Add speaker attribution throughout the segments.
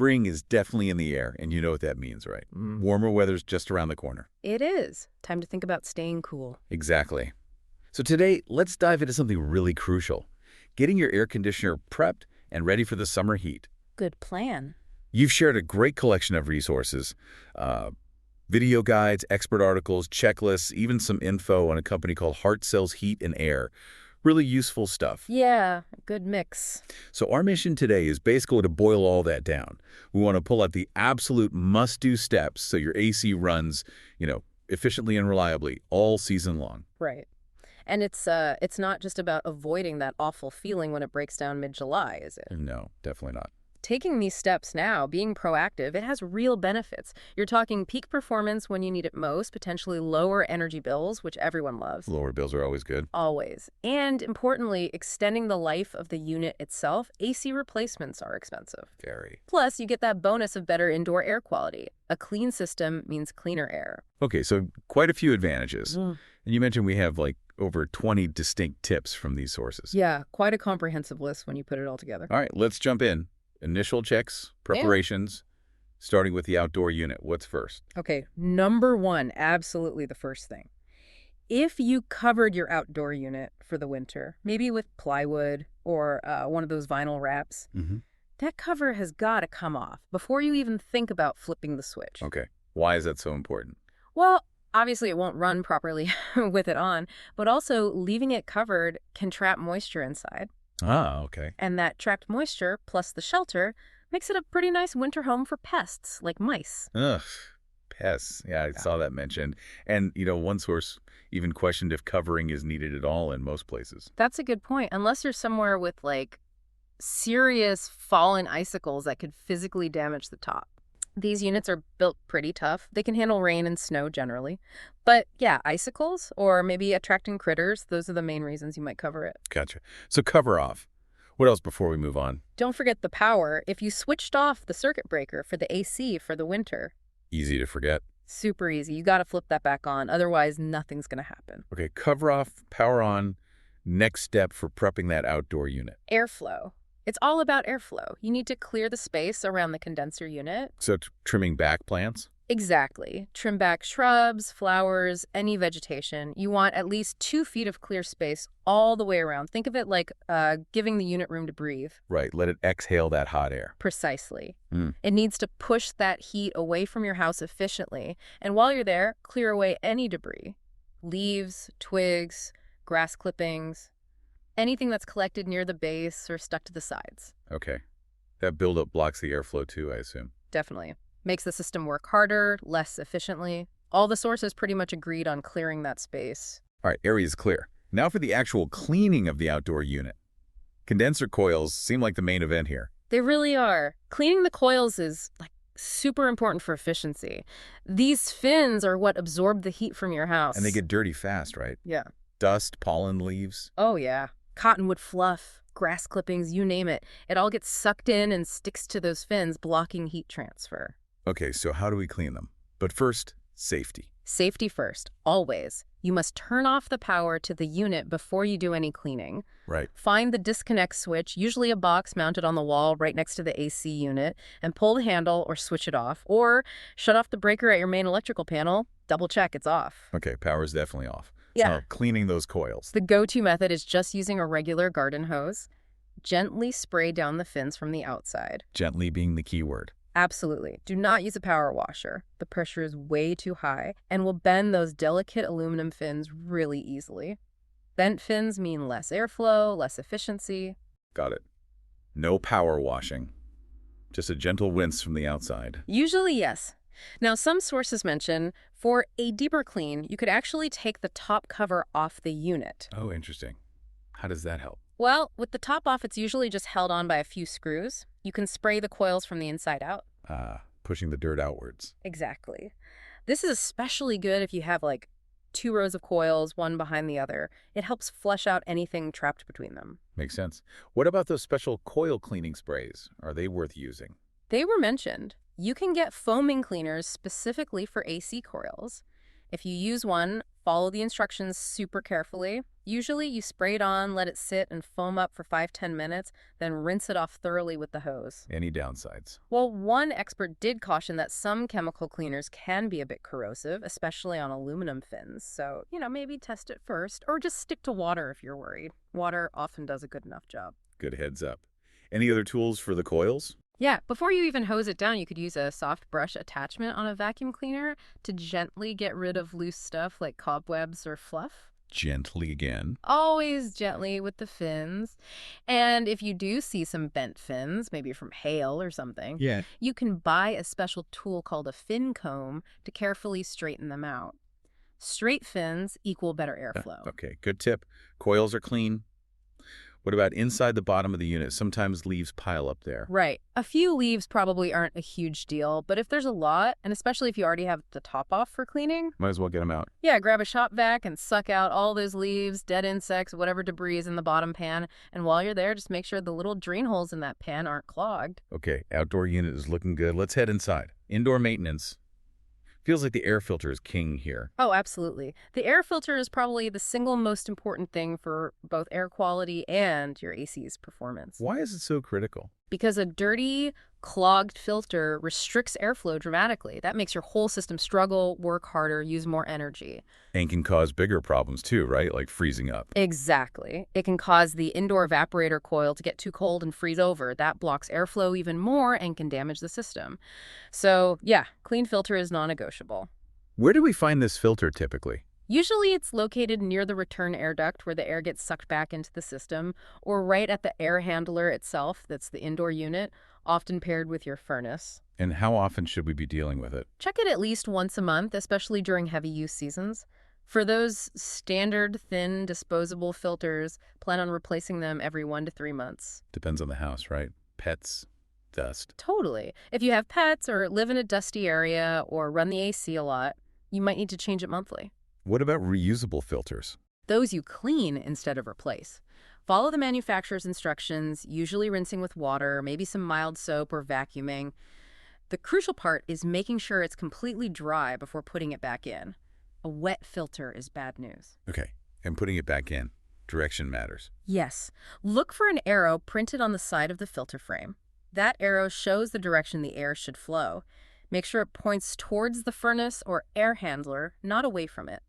Speaker 1: Spring is definitely in the air, and you know what that means, right? Warmer weather's just around the corner.
Speaker 2: It is. Time to think about staying cool.
Speaker 1: Exactly. So today, let's dive into something really crucial. Getting your air conditioner prepped and ready for the summer heat.
Speaker 2: Good plan.
Speaker 1: You've shared a great collection of resources. Video guides, expert articles, checklists, even some info on a company called Hartzell's Heat and Air. Really useful stuff.
Speaker 2: Yeah, good mix.
Speaker 1: So our mission today is basically to boil all that down. We want to pull out the absolute must-do steps so your AC runs, efficiently and reliably all season long.
Speaker 2: Right. And it's not just about avoiding that awful feeling when it breaks down mid-July, is it?
Speaker 1: No, definitely not.
Speaker 2: Taking these steps now, being proactive, it has real benefits. You're talking peak performance when you need it most, potentially lower energy bills, which everyone loves.
Speaker 1: Lower bills are always good.
Speaker 2: Always. And importantly, extending the life of the unit itself. AC replacements are expensive.
Speaker 1: Very.
Speaker 2: Plus, you get that bonus of better indoor air quality. A clean system means cleaner air.
Speaker 1: Okay, so quite a few advantages. And you mentioned we have over 20 distinct tips from these sources.
Speaker 2: Yeah, quite a comprehensive list when you put it all together.
Speaker 1: All right, let's jump in. Initial checks, preparations, starting with the outdoor unit. What's first?
Speaker 2: Okay, number one, absolutely the first thing. If you covered your outdoor unit for the winter, maybe with plywood or one of those vinyl wraps, that cover has got to come off before you even think about flipping the switch.
Speaker 1: Okay, why is that so important?
Speaker 2: Well, obviously it won't run properly with it on, but also leaving it covered can trap moisture inside.
Speaker 1: Ah, okay.
Speaker 2: And that trapped moisture, plus the shelter, makes it a pretty nice winter home for pests, like mice.
Speaker 1: Ugh, pests. Yeah, I saw that mentioned. And, one source even questioned if covering is needed at all in most places.
Speaker 2: That's a good point. Unless you're somewhere with, serious fallen icicles that could physically damage the top. These units are built pretty tough. They can handle rain and snow generally. But yeah, icicles or maybe attracting critters, those are the main reasons you might cover it.
Speaker 1: Gotcha. So cover off. What else before we move on?
Speaker 2: Don't forget the power. If you switched off the circuit breaker for the AC for the winter.
Speaker 1: Easy to forget.
Speaker 2: Super easy. You got to flip that back on. Otherwise, nothing's going to happen.
Speaker 1: Okay, cover off, power on. Next step for prepping that outdoor unit.
Speaker 2: Airflow. It's all about airflow. You need to clear the space around the condenser unit.
Speaker 1: So trimming back plants?
Speaker 2: Exactly. Trim back shrubs, flowers, any vegetation. You want at least 2 feet of clear space all the way around. Think of it like giving the unit room to breathe.
Speaker 1: Right. Let it exhale that hot air.
Speaker 2: Precisely. It needs to push that heat away from your house efficiently. And while you're there, clear away any debris. Leaves, twigs, grass clippings. Anything that's collected near the base or stuck to the sides.
Speaker 1: Okay. That buildup blocks the airflow too, I assume.
Speaker 2: Definitely. Makes the system work harder, less efficiently. All the sources pretty much agreed on clearing that space.
Speaker 1: All right, area is clear. Now for the actual cleaning of the outdoor unit. Condenser coils seem like the main event here.
Speaker 2: They really are. Cleaning the coils is super important for efficiency. These fins are what absorb the heat from your house.
Speaker 1: And they get dirty fast, right?
Speaker 2: Yeah.
Speaker 1: Dust, pollen, leaves.
Speaker 2: Oh, yeah. Cottonwood fluff, grass clippings, you name it. It all gets sucked in and sticks to those fins, blocking heat transfer.
Speaker 1: Okay, so how do we clean them? But first, safety.
Speaker 2: Safety first, always. You must turn off the power to the unit before you do any cleaning.
Speaker 1: Right.
Speaker 2: Find the disconnect switch, usually a box mounted on the wall right next to the AC unit, and pull the handle or switch it off. Or shut off the breaker at your main electrical panel. Double check it's off.
Speaker 1: Okay, power's definitely off.
Speaker 2: Yeah.
Speaker 1: Now, cleaning those coils.
Speaker 2: The go-to method is just using a regular garden hose. Gently spray down the fins from the outside.
Speaker 1: Gently being the key word.
Speaker 2: Absolutely. Do not use a power washer. The pressure is way too high and will bend those delicate aluminum fins really easily. Bent fins mean less airflow, less efficiency.
Speaker 1: Got it. No power washing. Just a gentle rinse from the outside.
Speaker 2: Usually, yes. Now, some sources mention for a deeper clean, you could actually take the top cover off the unit.
Speaker 1: Oh, interesting. How does that help?
Speaker 2: Well, with the top off, it's usually just held on by a few screws. You can spray the coils from the inside out.
Speaker 1: Pushing the dirt outwards.
Speaker 2: Exactly. This is especially good if you have 2 rows of coils, one behind the other. It helps flush out anything trapped between them.
Speaker 1: Makes sense. What about those special coil cleaning sprays? Are they worth using?
Speaker 2: They were mentioned. You can get foaming cleaners specifically for AC coils. If you use one Follow the instructions super carefully. Usually you spray it on, let it sit and foam up for 5–10 minutes, then rinse it off thoroughly with the hose.
Speaker 1: Any downsides?
Speaker 2: Well, one expert did caution that some chemical cleaners can be a bit corrosive, especially on aluminum fins. So, maybe test it first, or just stick to water if you're worried. Water often does a good enough job.
Speaker 1: Good heads up. Any other tools for the coils?
Speaker 2: Yeah, before you even hose it down, you could use a soft brush attachment on a vacuum cleaner to gently get rid of loose stuff like cobwebs or fluff.
Speaker 1: Gently again.
Speaker 2: Always gently with the fins. And if you do see some bent fins, maybe from hail or something, you can buy a special tool called a fin comb to carefully straighten them out. Straight fins equal better airflow.
Speaker 1: Okay, good tip. Coils are clean. What about inside the bottom of the unit? Sometimes leaves pile up there.
Speaker 2: Right. A few leaves probably aren't a huge deal, but if there's a lot, and especially if you already have the top off for cleaning,
Speaker 1: might as well get them out.
Speaker 2: Yeah, grab a shop vac and suck out all those leaves, dead insects, whatever debris is in the bottom pan. And while you're there, just make sure the little drain holes in that pan aren't clogged.
Speaker 1: Okay, outdoor unit is looking good. Let's head inside. Indoor maintenance. Feels like the air filter is king here.
Speaker 2: Oh, absolutely. The air filter is probably the single most important thing for both air quality and your AC's performance.
Speaker 1: Why is it so critical?
Speaker 2: Because a dirty, clogged filter restricts airflow dramatically. That makes your whole system struggle, work harder, use more energy.
Speaker 1: And can cause bigger problems too, right? Like freezing up.
Speaker 2: Exactly. It can cause the indoor evaporator coil to get too cold and freeze over. That blocks airflow even more and can damage the system. So, yeah, clean filter is non-negotiable.
Speaker 1: Where do we find this filter typically?
Speaker 2: Usually it's located near the return air duct where the air gets sucked back into the system, or right at the air handler itself, that's the indoor unit, often paired with your furnace.
Speaker 1: And how often should we be dealing with it?
Speaker 2: Check it at least once a month, especially during heavy use seasons. For those standard, thin, disposable filters, plan on replacing them every 1 to 3 months.
Speaker 1: Depends on the house, right? Pets, dust.
Speaker 2: Totally. If you have pets or live in a dusty area or run the AC a lot, you might need to change it monthly.
Speaker 1: What about reusable filters?
Speaker 2: Those you clean instead of replace. Follow the manufacturer's instructions, usually rinsing with water, maybe some mild soap or vacuuming. The crucial part is making sure it's completely dry before putting it back in. A wet filter is bad news.
Speaker 1: Okay, and putting it back in. Direction matters.
Speaker 2: Yes. Look for an arrow printed on the side of the filter frame. That arrow shows the direction the air should flow. Make sure it points towards the furnace or air handler, not away from it.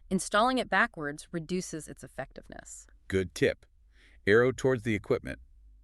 Speaker 2: Installing it backwards reduces its effectiveness.
Speaker 1: Good tip. Arrow towards the equipment.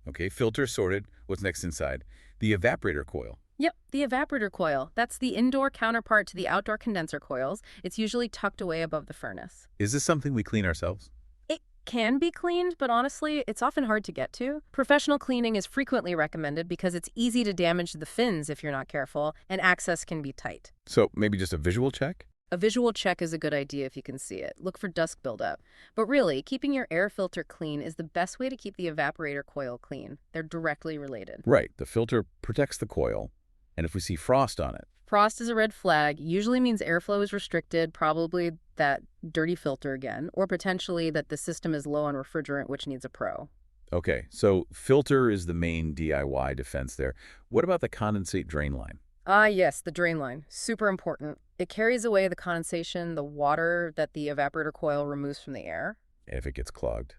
Speaker 1: Okay, filter sorted. What's next inside? The evaporator coil.
Speaker 2: Yep, the evaporator coil. That's the indoor counterpart to the outdoor condenser coils. It's usually tucked away above the furnace.
Speaker 1: Is this something we clean ourselves?
Speaker 2: It can be cleaned, but honestly, it's often hard to get to. Professional cleaning is frequently recommended because it's easy to damage the fins if you're not careful, and access can be tight.
Speaker 1: So maybe just a visual check?
Speaker 2: A visual check is a good idea if you can see it. Look for dust buildup. But really, keeping your air filter clean is the best way to keep the evaporator coil clean. They're directly related.
Speaker 1: Right. The filter protects the coil, and if we see frost on it.
Speaker 2: Frost is a red flag. Usually means airflow is restricted, probably that dirty filter again, or potentially that the system is low on refrigerant, which needs a pro.
Speaker 1: Okay, so filter is the main DIY defense there. What about the condensate drain line?
Speaker 2: Ah, yes, the drain line. Super important. It carries away the condensation, the water that the evaporator coil removes from the air.
Speaker 1: If it gets clogged.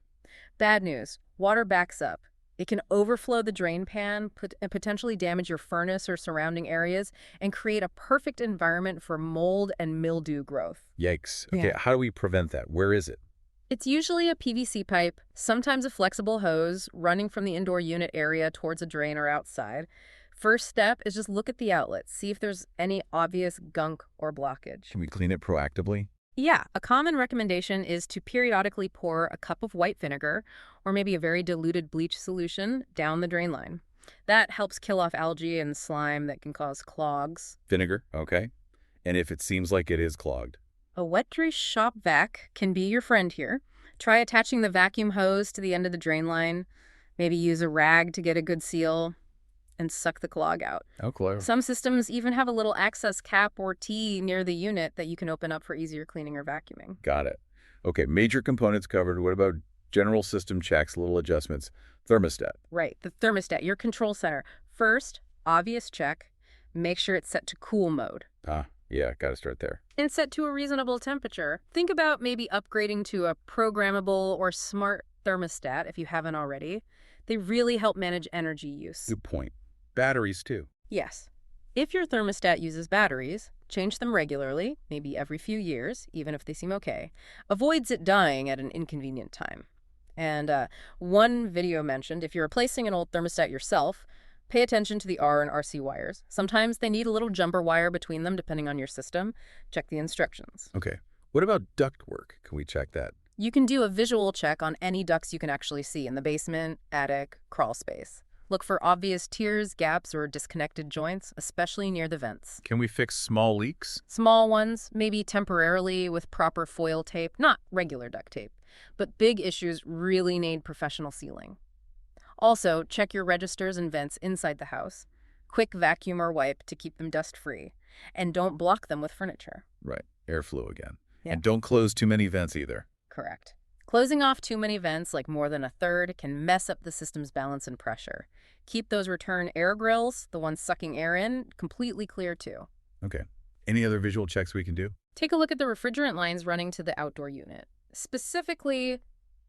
Speaker 2: Bad news. Water backs up. It can overflow the drain pan and potentially damage your furnace or surrounding areas and create a perfect environment for mold and mildew growth.
Speaker 1: Yikes. Okay,
Speaker 2: Yeah.
Speaker 1: How do we prevent that? Where is it?
Speaker 2: It's usually a PVC pipe, sometimes a flexible hose, running from the indoor unit area towards a drain or outside. First step is just look at the outlet, see if there's any obvious gunk or blockage.
Speaker 1: Can we clean it proactively?
Speaker 2: Yeah, a common recommendation is to periodically pour a cup of white vinegar or maybe a very diluted bleach solution down the drain line. That helps kill off algae and slime that can cause clogs.
Speaker 1: Vinegar, okay. And if it seems like it is clogged?
Speaker 2: A wet grease shop vac can be your friend here. Try attaching the vacuum hose to the end of the drain line. Maybe use a rag to get a good seal and suck the clog out.
Speaker 1: Oh, clever.
Speaker 2: Some systems even have a little access cap or T near the unit that you can open up for easier cleaning or vacuuming.
Speaker 1: Got it. Okay, major components covered. What about general system checks, little adjustments? Thermostat.
Speaker 2: Right, the thermostat, your control center. First, obvious check, make sure it's set to cool mode.
Speaker 1: Yeah, got to start there.
Speaker 2: And set to a reasonable temperature. Think about maybe upgrading to a programmable or smart thermostat if you haven't already. They really help manage energy use.
Speaker 1: Good point. Batteries, too.
Speaker 2: Yes. If your thermostat uses batteries, change them regularly, maybe every few years, even if they seem okay. Avoids it dying at an inconvenient time. And one video mentioned if you're replacing an old thermostat yourself, pay attention to the R and RC wires. Sometimes they need a little jumper wire between them depending on your system. Check the instructions.
Speaker 1: Okay. What about duct work? Can we check that?
Speaker 2: You can do a visual check on any ducts you can actually see in the basement, attic, crawl space. Look for obvious tears, gaps, or disconnected joints, especially near the vents.
Speaker 1: Can we fix small leaks?
Speaker 2: Small ones, maybe temporarily with proper foil tape, not regular duct tape. But big issues really need professional sealing. Also, check your registers and vents inside the house. Quick vacuum or wipe to keep them dust-free. And don't block them with furniture.
Speaker 1: Right. Airflow again.
Speaker 2: Yeah.
Speaker 1: And don't close too many vents either.
Speaker 2: Correct. Closing off too many vents, like more than a third, can mess up the system's balance and pressure. Keep those return air grills, the ones sucking air in, completely clear too.
Speaker 1: Okay. Any other visual checks we can do?
Speaker 2: Take a look at the refrigerant lines running to the outdoor unit. Specifically,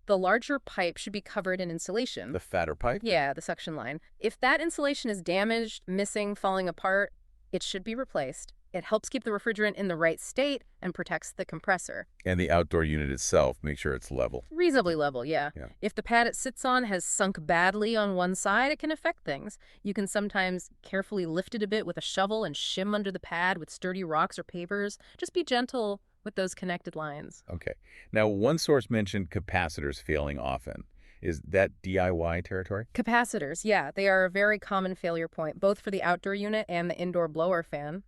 Speaker 2: the larger pipe should be covered in insulation.
Speaker 1: The fatter pipe?
Speaker 2: Yeah, the suction line. If that insulation is damaged, missing, falling apart, it should be replaced. It helps keep the refrigerant in the right state and protects the compressor.
Speaker 1: And the outdoor unit itself, make sure it's level.
Speaker 2: Reasonably level, yeah.
Speaker 1: Yeah.
Speaker 2: If the pad it sits on has sunk badly on one side, it can affect things. You can sometimes carefully lift it a bit with a shovel and shim under the pad with sturdy rocks or pavers. Just be gentle with those connected lines.
Speaker 1: Okay. Now, one source mentioned capacitors failing often. Is that DIY territory?
Speaker 2: Capacitors, yeah. They are a very common failure point, both for the outdoor unit and the indoor blower fan.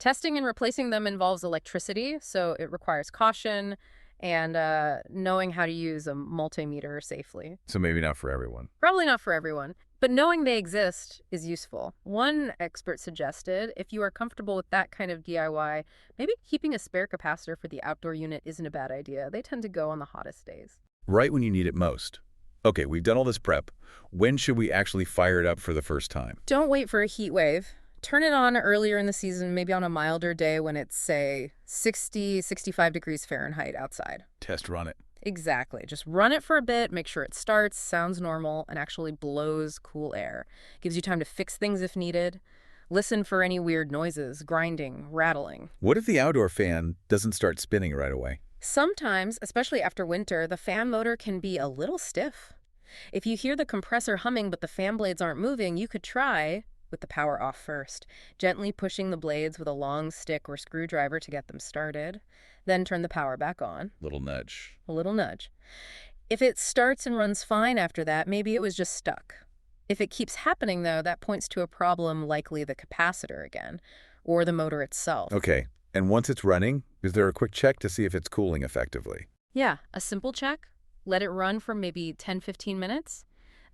Speaker 2: Testing and replacing them involves electricity, so it requires caution and knowing how to use a multimeter safely.
Speaker 1: So maybe not for everyone.
Speaker 2: Probably not for everyone, but knowing they exist is useful. One expert suggested if you are comfortable with that kind of DIY, maybe keeping a spare capacitor for the outdoor unit isn't a bad idea. They tend to go on the hottest days.
Speaker 1: Right when you need it most. Okay, we've done all this prep. When should we actually fire it up for the first time?
Speaker 2: Don't wait for a heat wave. Turn it on earlier in the season, maybe on a milder day when it's, say, 60, 65 degrees Fahrenheit outside.
Speaker 1: Test run it.
Speaker 2: Exactly. Just run it for a bit, make sure it starts, sounds normal, and actually blows cool air. Gives you time to fix things if needed. Listen for any weird noises, grinding, rattling.
Speaker 1: What if the outdoor fan doesn't start spinning right away?
Speaker 2: Sometimes, especially after winter, the fan motor can be a little stiff. If you hear the compressor humming but the fan blades aren't moving, you could try with the power off first, gently pushing the blades with a long stick or screwdriver to get them started. Then turn the power back on.
Speaker 1: Little nudge.
Speaker 2: A little nudge. If it starts and runs fine after that, maybe it was just stuck. If it keeps happening, though, that points to a problem, likely the capacitor again, or the motor itself.
Speaker 1: Okay, and once it's running, is there a quick check to see if it's cooling effectively?
Speaker 2: Yeah, a simple check. Let it run for maybe 10-15 minutes.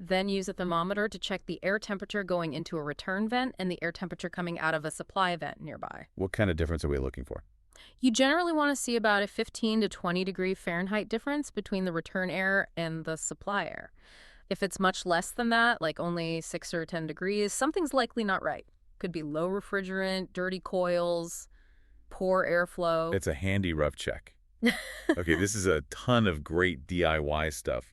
Speaker 2: Then use a thermometer to check the air temperature going into a return vent and the air temperature coming out of a supply vent nearby.
Speaker 1: What kind of difference are we looking for?
Speaker 2: You generally want to see about a 15 to 20 degree Fahrenheit difference between the return air and the supply air. If it's much less than that, like only 6 or 10 degrees, something's likely not right. Could be low refrigerant, dirty coils, poor airflow.
Speaker 1: It's a handy rough check. Okay, this is a ton of great DIY stuff.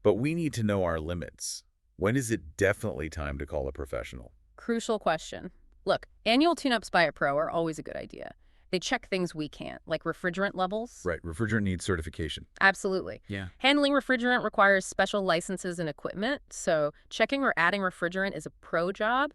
Speaker 1: But we need to know our limits. When is it definitely time to call a professional?
Speaker 2: Crucial question. Look, annual tune-ups by a pro are always a good idea. They check things we can't, like refrigerant levels.
Speaker 1: Right, refrigerant needs certification.
Speaker 2: Absolutely.
Speaker 1: Yeah.
Speaker 2: Handling refrigerant requires special licenses and equipment, so checking or adding refrigerant is a pro job.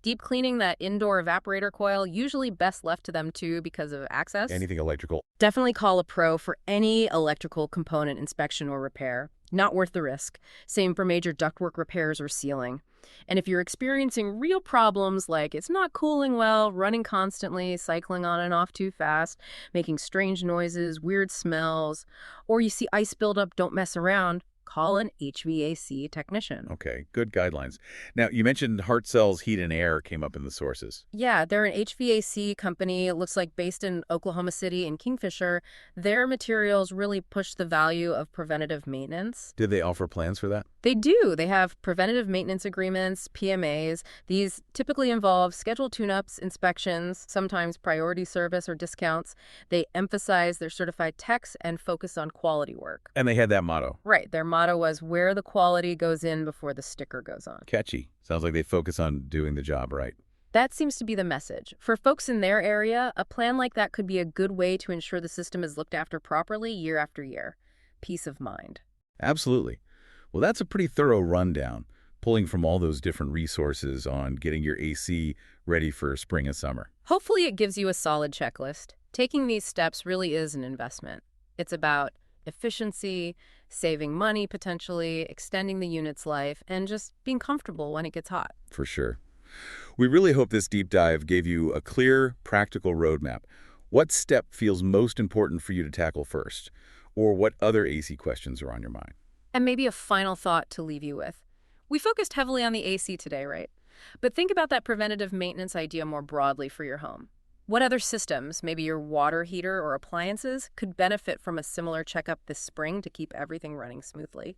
Speaker 2: Deep cleaning that indoor evaporator coil, usually best left to them too because of access.
Speaker 1: Anything electrical.
Speaker 2: Definitely call a pro for any electrical component inspection or repair. Not worth the risk. Same for major ductwork repairs or sealing. And if you're experiencing real problems like it's not cooling well, running constantly, cycling on and off too fast, making strange noises, weird smells, or you see ice buildup, don't mess around, call an HVAC technician.
Speaker 1: Okay, good guidelines. Now, you mentioned Hartzell's Heat and Air came up in the sources.
Speaker 2: Yeah, they're an HVAC company, it looks like based in Oklahoma City and Kingfisher. Their materials really push the value of preventative maintenance.
Speaker 1: Did they offer plans for that?
Speaker 2: They do. They have preventative maintenance agreements, PMAs. These typically involve scheduled tune-ups, inspections, sometimes priority service or discounts. They emphasize their certified techs and focus on quality work.
Speaker 1: And they had that motto.
Speaker 2: Right. Their motto was where the quality goes in before the sticker goes on.
Speaker 1: Catchy. Sounds like they focus on doing the job right.
Speaker 2: That seems to be the message. For folks in their area, a plan like that could be a good way to ensure the system is looked after properly year after year. Peace of mind.
Speaker 1: Absolutely. Well, that's a pretty thorough rundown, pulling from all those different resources on getting your AC ready for spring and summer.
Speaker 2: Hopefully it gives you a solid checklist. Taking these steps really is an investment. It's about efficiency, saving money potentially, extending the unit's life, and just being comfortable when it gets hot.
Speaker 1: For sure. We really hope this deep dive gave you a clear, practical roadmap. What step feels most important for you to tackle first? Or what other AC questions are on your mind?
Speaker 2: And maybe a final thought to leave you with. We focused heavily on the AC today, right? But think about that preventative maintenance idea more broadly for your home. What other systems, maybe your water heater or appliances, could benefit from a similar checkup this spring to keep everything running smoothly?